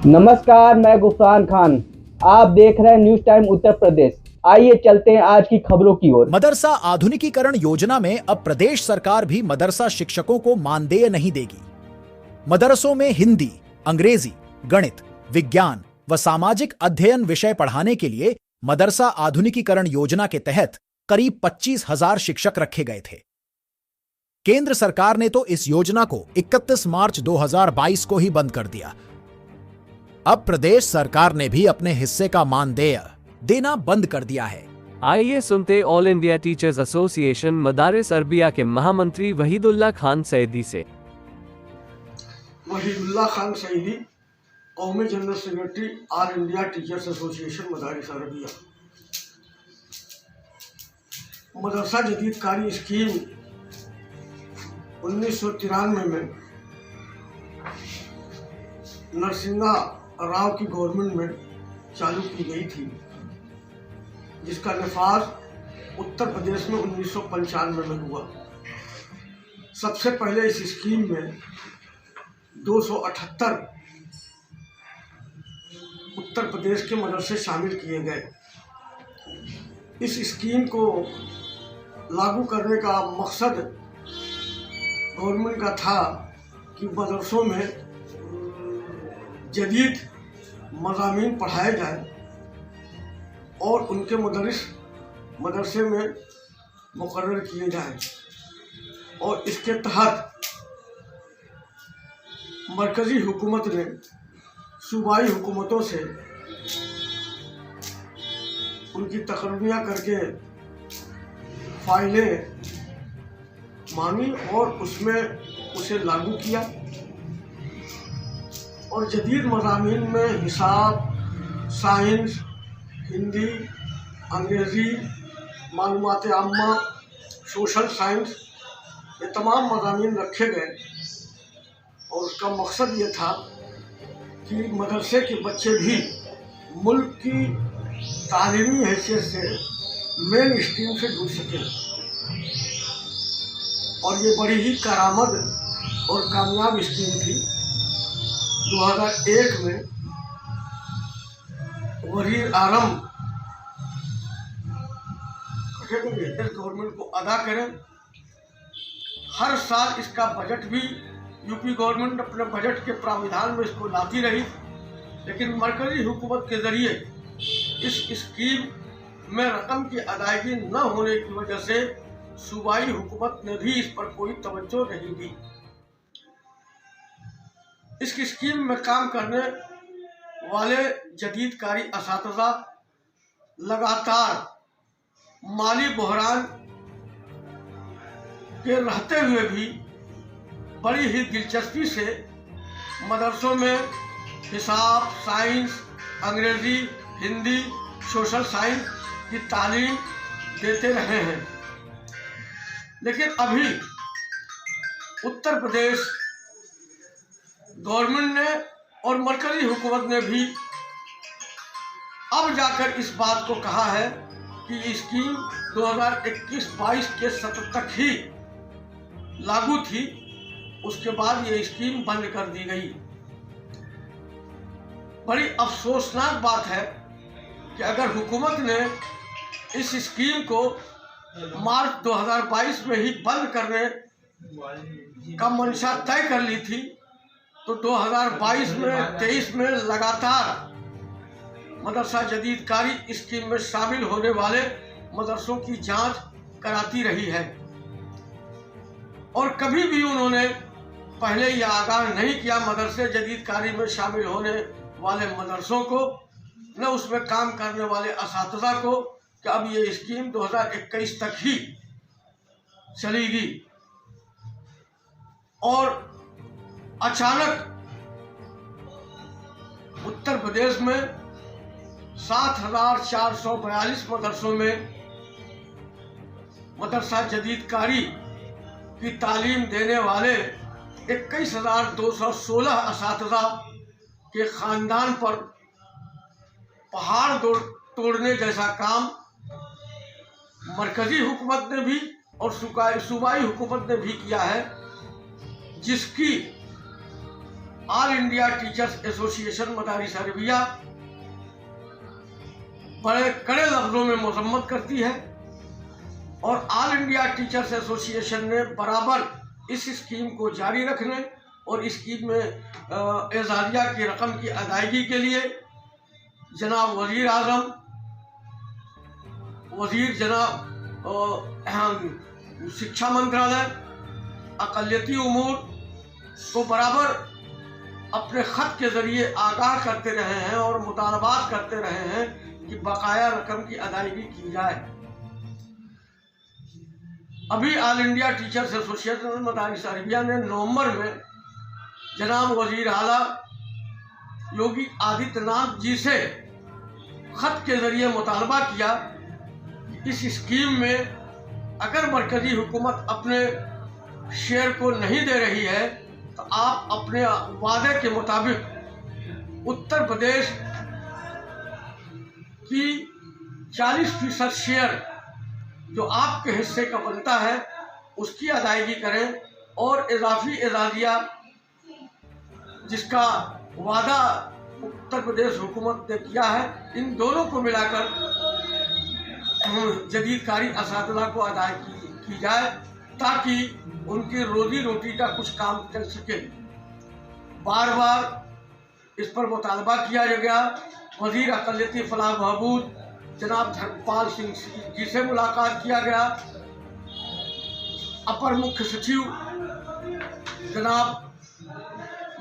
नमस्कार, मैं गुफरान खान। आप देख रहे हैं न्यूज टाइम उत्तर प्रदेश। आइए चलते हैं आज की खबरों की ओर। मदरसा आधुनिकीकरण योजना में अब प्रदेश सरकार भी मदरसा शिक्षकों को मानदेय नहीं देगी। मदरसों में हिंदी, अंग्रेजी, गणित, विज्ञान व सामाजिक अध्ययन विषय पढ़ाने के लिए मदरसा आधुनिकीकरण योजना के तहत करीब 25,000 शिक्षक रखे गए थे। केंद्र सरकार ने तो इस योजना को 31 मार्च 2022 को ही बंद कर दिया। अब प्रदेश सरकार ने भी अपने हिस्से का मानदेय देना बंद कर दिया है। आइए सुनते All India Teachers Association Madaris Arabia के महामंत्री वहीदुल्लाह खान सईदी से। वहीदुल्लाह खान सईदी, कौमी general secretary All India Teachers Association Madaris Arabia. मदरसा जदीदकारी स्कीम 1993 में नरसिंहा राव की गवर्नमेंट में चालू की गई थी, जिसका नफाज उत्तर प्रदेश में 1995 में हुआ। सबसे पहले इस स्कीम में 278 उत्तर प्रदेश के मदरसे शामिल किए गए। इस स्कीम को लागू करने का मकसद गवर्नमेंट का था कि मदरसों में जदीद मज़ामीन पढ़ाए जाए और उनके मदरसे में मुकर्रर किए जाएं, और इसके तहत मरकज़ी हुकूमत ने सूबाई हुकूमतों से उनकी तकर्रियाँ करके फाइलें मांगी और उसमें उसे लागू किया। और जदीद मज़ामीन में हिसाब, साइंस, हिंदी, अंग्रेज़ी, मालूमात आम्मा, सोशल साइंस, ये तमाम मज़ामीन रखे गए। और उसका मकसद ये था कि मदरसे के बच्चे भी मुल्क की तालीमी हैसियत से मेन स्ट्रीम से जुड़ सकें। और ये बड़ी ही करामद और कामयाब स्कीम थी। 2001 में वज़ीर आज़म गवर्नमेंट को अदा करें। हर साल इसका बजट भी यूपी गवर्नमेंट अपने बजट के प्राविधान में इसको लाती रही, लेकिन मरकज़ी हुकूमत के ज़रिए इस स्कीम में रकम की अदायगी न होने की वजह से सूबाई हुकूमत ने भी इस पर कोई तवज्जो नहीं दी। इस स्कीम में काम करने वाले जदीदकारी असातिज़ा लगातार माली बहरान के रहते हुए भी बड़ी ही दिलचस्पी से मदरसों में हिसाब, साइंस, अंग्रेज़ी, हिंदी, सोशल साइंस की तालीम देते रहे हैं। लेकिन अभी उत्तर प्रदेश गवर्नमेंट ने और मरकज़ी हुकूमत ने भी अब जाकर इस बात को कहा है कि ये स्कीम 2021-22 के सत्र तक ही लागू थी, उसके बाद ये स्कीम बंद कर दी गई। बड़ी अफसोसनाक बात है कि अगर हुकूमत ने इस स्कीम को मार्च 2022 में ही बंद करने का मंशा तय कर ली थी, तो 2022 में 23 में लगातार मदरसा जदीदकारी स्कीम में शामिल होने वाले मदरसों की जांच कराती रही है। और कभी भी उन्होंने पहले यह आगाह नहीं किया मदरसे जदीदकारी में शामिल होने वाले मदरसों को, न उसमें काम करने वाले असातिज़ा को, कि अब ये स्कीम 2021 तक ही चलेगी। और अचानक उत्तर प्रदेश में 7,442 मदरसों में मदरसा जदीदकारी की तालीम देने वाले 21,216 असातिज़ा के ख़ानदान पर पहाड़ तोड़ने जैसा काम मरकज़ी हुकूमत ने भी और सूबाई हुकूमत ने भी किया है, जिसकी All India Teachers Association Madaris Arabia बड़े कड़े लफ्जों में मजम्मत करती है और ऑल इंडिया टीचर्स एसोसिएशन ने बराबर इस स्कीम को जारी रखने और इस स्कीम में एजाजिया की रकम की अदायगी के लिए जनाब वजीर आजम, वजीर जनाब शिक्षा मंत्रालय, अक़लियती उमूर को बराबर अपने ख़त के ज़रिए आगाह करते रहे हैं और मुतालबात करते रहे हैं कि बकाया रकम की अदायगी की जाए। अभी All India Teachers Association Madaris Arabia ने नवंबर में जनाब वजीर आला योगी आदित्यनाथ जी से ख़त के ज़रिए मुतालबा किया, इस स्कीम में अगर मरकज़ी हुकूमत अपने शेयर को नहीं दे रही है तो आप अपने वादे के मुताबिक उत्तर प्रदेश की 40% शेयर जो आपके हिस्से का बनता है उसकी अदायगी करें और इजाफी एजाजिया जिसका वादा उत्तर प्रदेश हुकूमत ने किया है, इन दोनों को मिलाकर जदीद कारी असातिज़ा को अदा की जाए ताकि उनकी रोजी रोटी का कुछ काम चल सके। बार बार इस पर मुतालबा किया गया। वज़ीर अक़लियती फलाह बहबूद जनाब धर्मपाल सिंह जी से मुलाकात किया गया। अपर मुख्य सचिव जनाब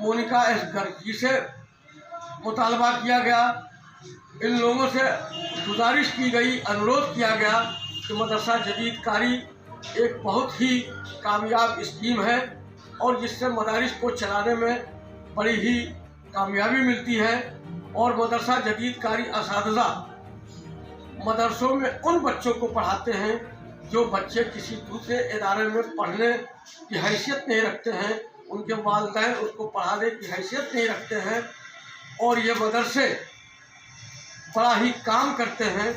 मोनिका एस गर्ग जी से मुतालबा किया गया। इन लोगों से गुजारिश की गई, अनुरोध किया गया कि मदरसा जदीद कारी एक बहुत ही कामयाब स्कीम है और जिससे मदारिस को चलाने में बड़ी ही कामयाबी मिलती है और मदरसा जदीद कारी असातिज़ा मदरसों में उन बच्चों को पढ़ाते हैं जो बच्चे किसी दूसरे इदारे में पढ़ने की हैसियत नहीं रखते हैं, उनके वालिदैन उसको पढ़ाने की हैसियत नहीं रखते हैं और ये मदरसे बड़ा ही काम करते हैं।